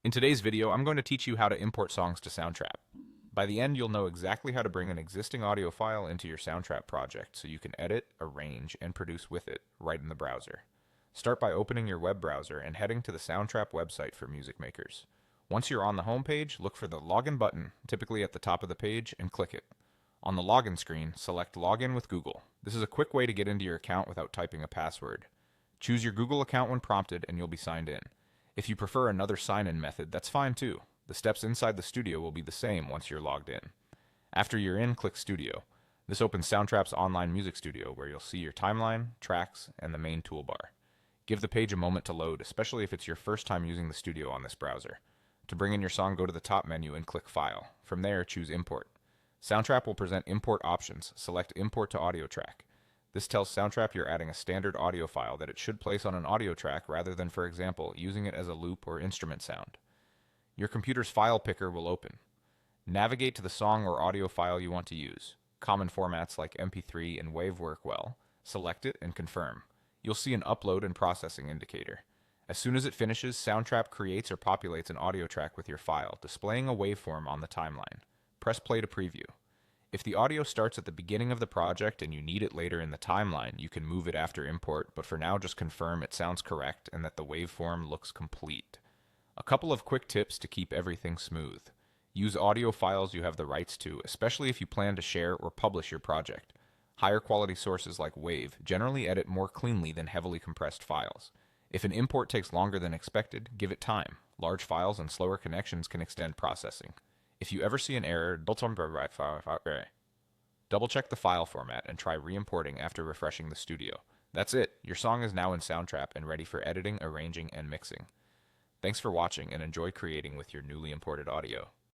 In today's video, I'm going to teach you how to import songs to Soundtrap. By the end, you'll know exactly how to bring an existing audio file into your Soundtrap project so you can edit, arrange, and produce with it right in the browser. Start by opening your web browser and heading to the Soundtrap website for music makers. Once you're on the home page, look for the Login button, typically at the top of the page, and click it. On the login screen, select Login with Google. This is a quick way to get into your account without typing a password. Choose your Google account when prompted and you'll be signed in. If you prefer another sign-in method, that's fine too. The steps inside the studio will be the same once you're logged in. After you're in, click Studio. This opens Soundtrap's online music studio where you'll see your timeline, tracks, and the main toolbar. Give the page a moment to load, especially if it's your first time using the studio on this browser. To bring in your song, go to the top menu and click File. From there, choose Import. Soundtrap will present import options. Select Import to Audio Track. This tells Soundtrap you're adding a standard audio file that it should place on an audio track rather than, for example, using it as a loop or instrument sound. Your computer's file picker will open. Navigate to the song or audio file you want to use. Common formats like MP3 and WAV work well. Select it and confirm. You'll see an upload and processing indicator. As soon as it finishes, Soundtrap creates or populates an audio track with your file, displaying a waveform on the timeline. Press play to preview. If the audio starts at the beginning of the project and you need it later in the timeline, you can move it after import, but for now just confirm it sounds correct and that the waveform looks complete. A couple of quick tips to keep everything smooth. Use audio files you have the rights to, especially if you plan to share or publish your project. Higher quality sources like WAV generally edit more cleanly than heavily compressed files. If an import takes longer than expected, give it time. Large files and slower connections can extend processing. If you ever see an error, double check the file format and try re-importing after refreshing the studio. That's it. Your song is now in Soundtrap and ready for editing, arranging, and mixing. Thanks for watching and enjoy creating with your newly imported audio.